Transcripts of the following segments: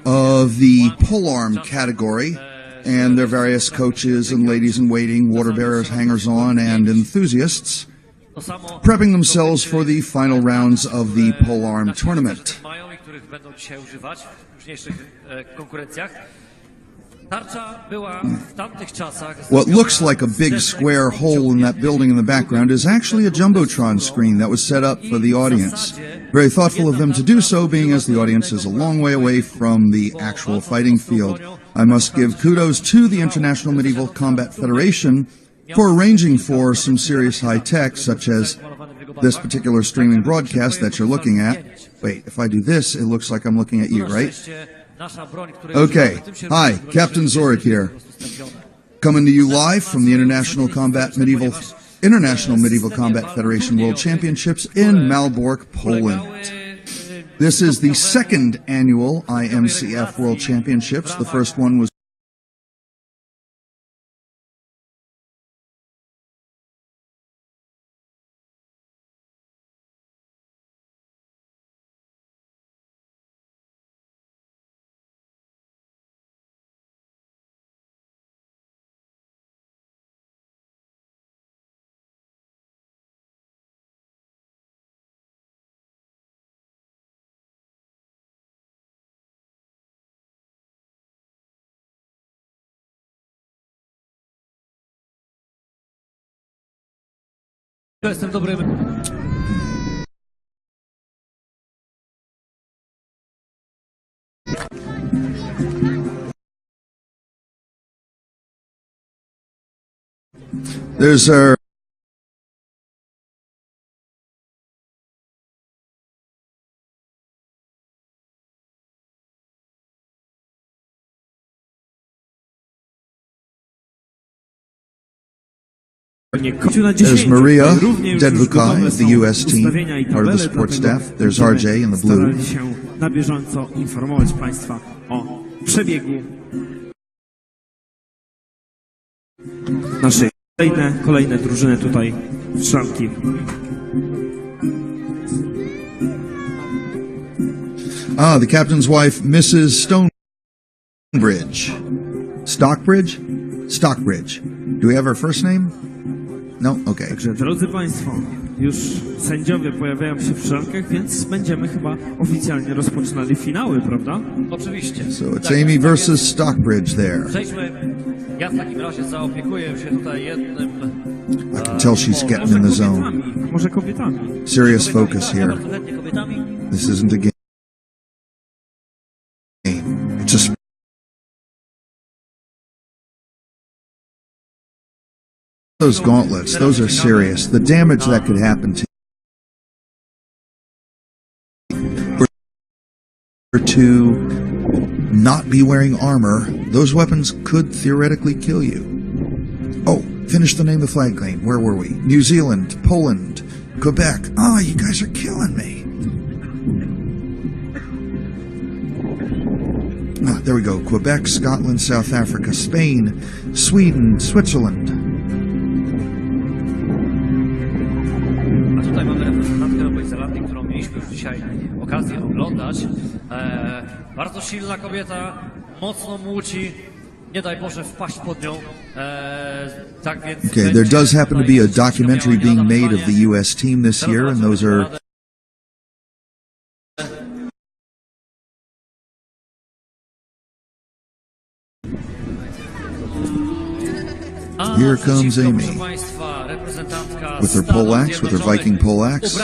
of the Polearm category, and their various coaches and ladies-in-waiting, water-bearers, hangers-on, and enthusiasts, prepping themselves for the final rounds of the Polearm tournament. What looks like a big square hole in that building in the background is actually a Jumbotron screen that was set up for the audience. Very thoughtful of them to do so, being as the audience is a long way away from the actual fighting field. I must give kudos to the International Medieval Combat Federation for arranging for some serious high-tech, such as this particular streaming broadcast that you're looking at. Wait, if I do this, it looks like I'm looking at you, right? Okay. Hi, Captain Zorik here. Coming to you live from the International Medieval Combat Federation World Championships in Malbork, Poland. This is the second annual IMCF World Championships. The first one was Jestem dobrym. There's our There's Maria Dedvukai of the US team, part of the support staff. There's RJ in the blue. Na bieżąco informować Państwa o przebiegu naszej kolejne drużyny tutaj w szranki. The captain's wife, Mrs. Stonebridge. Stockbridge? Stockbridge. Do we have her first name? No? Okay. Także, drodzy Państwo, już sędziowie pojawiają się w szrankach, więc będziemy chyba oficjalnie rozpoczynali finały, prawda? Oczywiście. So it's Amy versus Stockbridge there. Przejdźmy. Ja w takim razie zaopiekuję się tutaj jednym... I can tell she's getting in the zone. Może kobietami. Serious focus here. This isn't a game. It's a Those gauntlets, those are serious. The damage that could happen to you. Or to not be wearing armor, those weapons could theoretically kill you. Oh, finish the name of the flag claim. Where were we? New Zealand, Poland, Quebec. Oh, you guys are killing me. There we go. Quebec, Scotland, South Africa, Spain, Sweden, Switzerland. Tutaj mamy reprezentantkę Nowej Zelandii, którą mieliśmy już dzisiaj okazję oglądać. Bardzo silna kobieta, mocno młóci, nie daj Boże wpaść pod nią. Tak więc okay, there does happen to be a documentary being made of the US team this year, and those are Here comes Amy, with her poleaxe, with her Viking poleaxe.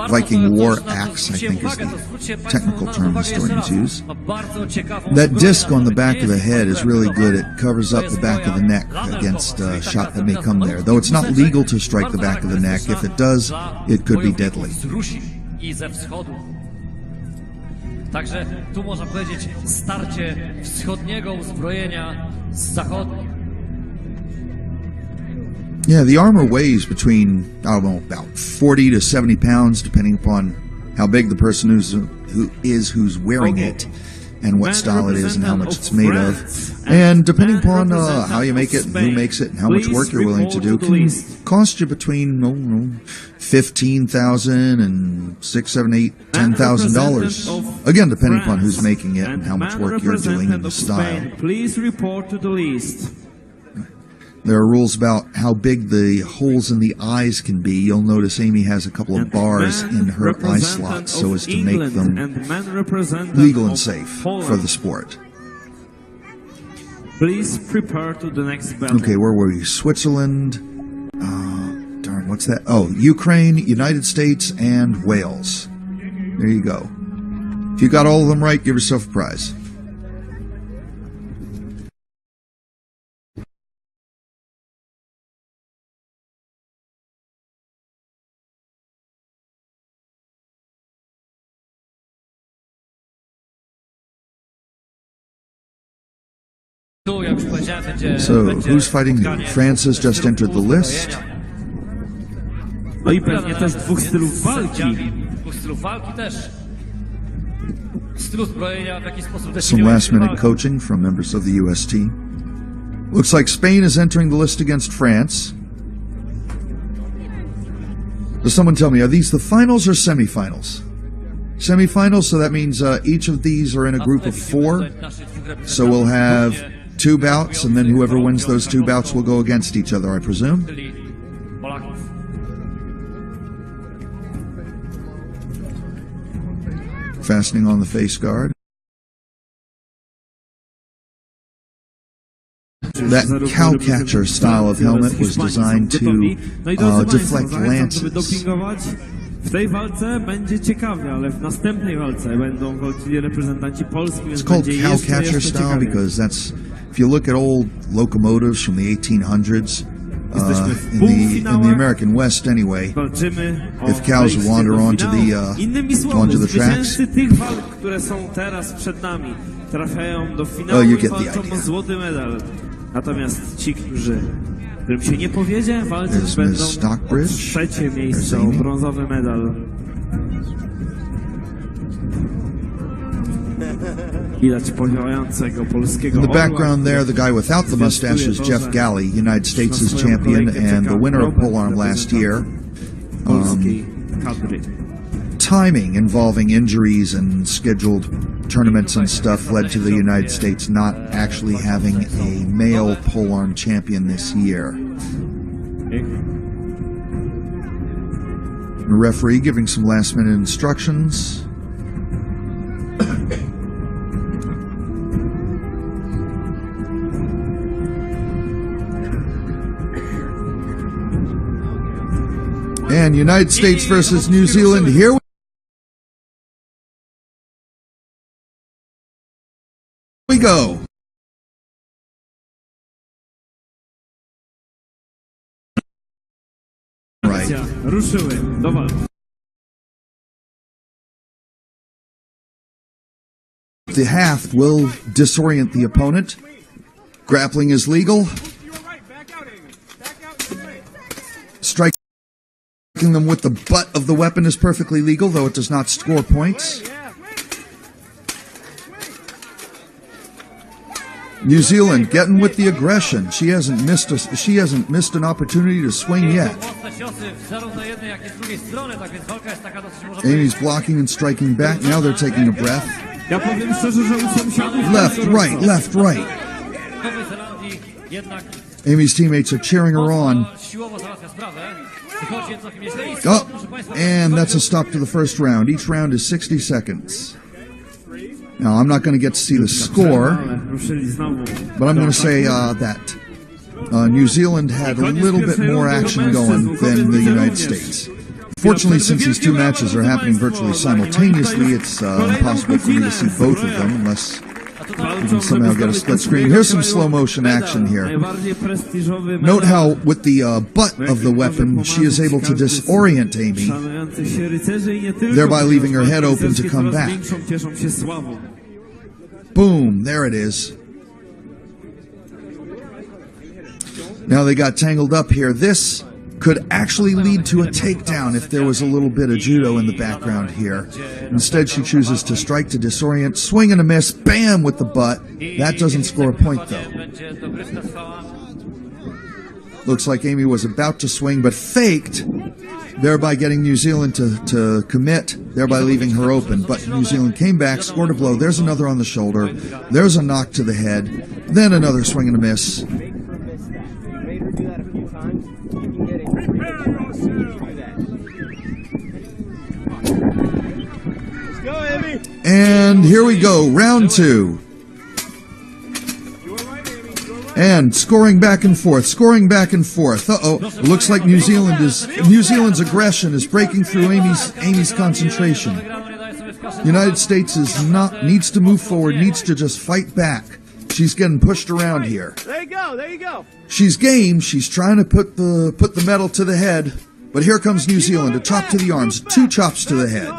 Viking war axe, I think is the technical term historians use. That disc on the back of the head is really good. It covers up the back of the neck against a shot that may come there. Though it's not legal to strike the back of the neck, if it does, it could be deadly. Także tu można powiedzieć starcie wschodniego uzbrojenia z zachodnim. Yeah, the armor weighs between, I don't know, about 40 to 70 pounds, depending upon how big the person who's wearing it. and what style it is and how much it's made of. And depending upon how you make it, and who makes it, and how much work you're willing to do, can cost you between $15,000 and $6,000, $7,000, $8,000. Again, depending upon who's making it and how much work you're doing and the style. Please report to the list. There are rules about how big the holes in the eyes can be. You'll notice Amy has a couple of bars in her eye slots so as to make them legal and safe for the sport. Please prepare to the next battle. Okay, where were we? Switzerland. Darn, what's that? Oh, Ukraine, United States, and Wales. There you go. If you got all of them right, give yourself a prize. So, who's fighting who? France has just entered the list. No i pewnie też dwóch stylów walki. Some last-minute coaching from members of the U.S. team. Looks like Spain is entering the list against France. Does someone tell me, are these the finals or semifinals? Semifinals, so that means each of these are in a group of 4. So we'll have 2 bouts, and then whoever wins those 2 bouts will go against each other, I presume. Fastening on the face guard. That cowcatcher style of helmet was designed to deflect lances. W tej walce będzie ciekawie, ale w następnej walce będą walczyli reprezentanci Polski. It's called cowcatcher style because that's, if you look at old locomotives from the 1800s, in the American West anyway, if cows wander onto the tracks, oh, you get the idea. Natomiast ci, którym się nie powiedzie, walczyć będą o 3. miejsce, o brązowy medal. Widać poziomającego polskiego. In the background there, the guy without the mustache is Jeff Galley, United States' champion and the winner of Polearm last year. Timing involving injuries and scheduled tournaments and stuff led to the United States not actually having a male polearm champion this year. The referee giving some last-minute instructions. And United States versus New Zealand, here we go. Right. The haft will disorient the opponent. Grappling is legal. Striking them with the butt of the weapon is perfectly legal, though it does not score points. New Zealand getting with the aggression. She hasn't missed an opportunity to swing yet. Amy's blocking and striking back. Now they're taking a breath. Left, right, left, right. Amy's teammates are cheering her on. Oh, and that's a stop to the first round. Each round is 60 seconds. Now, I'm not going to get to see the score, but I'm going to say that New Zealand had a little bit more action going than the United States. Fortunately, since these 2 matches are happening virtually simultaneously, it's impossible for me to see both of them unless we can somehow get a split screen. Here's some slow motion action here. Note how with the butt of the weapon she is able to disorient Amy, thereby leaving her head open to come back. Boom, there it is. Now they got tangled up here. This could actually lead to a takedown if there was a little bit of judo in the background here. Instead, she chooses to strike to disorient, swing and a miss, bam, with the butt. That doesn't score a point, though. Looks like Amy was about to swing, but faked, thereby getting New Zealand to commit, thereby leaving her open. But New Zealand came back, scored a blow. There's another on the shoulder. There's a knock to the head. Then another swing and a miss. And here we go, round 2. And scoring back and forth, scoring back and forth. Uh-oh, looks like New Zealand's aggression is breaking through Amy's concentration. United States needs to move forward, needs to just fight back. She's getting pushed around here. There you go, there you go. She's game, she's trying to put the metal to the head, but here comes New Zealand, a chop to the arms, 2 chops to the head.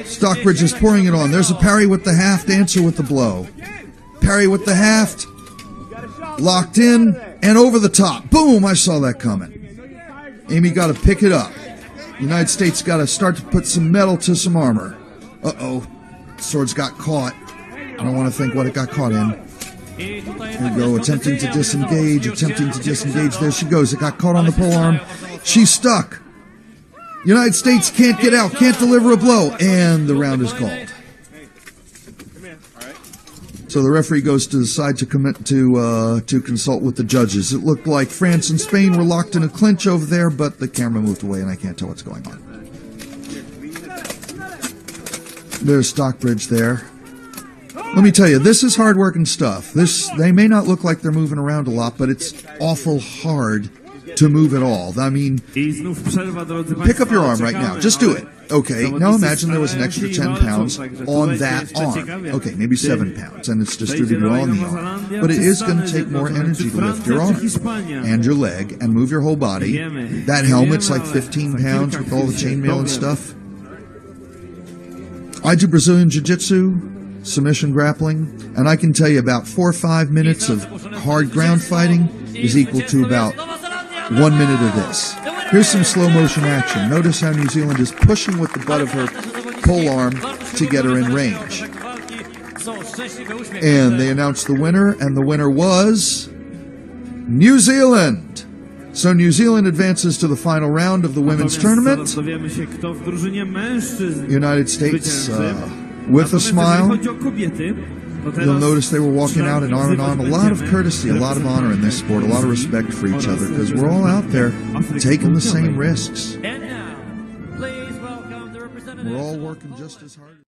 Stockbridge is pouring it on. There's a parry with the haft, answer with the blow. Parry with the haft, locked in, and over the top. Boom, I saw that coming. Amy got to pick it up. United States got to start to put some metal to some armor. Uh-oh, sword's got caught. I don't want to think what it got caught in. Here we go, attempting to disengage. There she goes. It got caught on the polearm. She's stuck. United States can't get out, can't deliver a blow, and the round is called. So the referee goes to decide to commit to consult with the judges. It looked like France and Spain were locked in a clinch over there, but the camera moved away and I can't tell what's going on. There's Stockbridge there. Let me tell you, this is hard-working stuff. They may not look like they're moving around a lot, but it's awful hard to move at all. I mean, pick up your arm right now. Just do it. Okay, now imagine there was an extra 10 pounds on that arm. Okay, maybe 7 pounds, and it's distributed on the arm. But it is going to take more energy to lift your arm and your leg and move your whole body. That helmet's like 15 pounds with all the chainmail and stuff. I do Brazilian Jiu-Jitsu, submission grappling, and I can tell you about 4 or 5 minutes of hard ground fighting is equal to about 1 minute of this. Here's some slow motion action. Notice how New Zealand is pushing with the butt of her polearm to get her in range. And they announced the winner, and the winner was New Zealand. So New Zealand advances to the final round of the women's tournament. United States with a smile. You'll notice they were walking out in arm. A lot of courtesy, a lot of honor in this sport, a lot of respect for each other, because we're all out there taking the same risks. We're all working just as hard.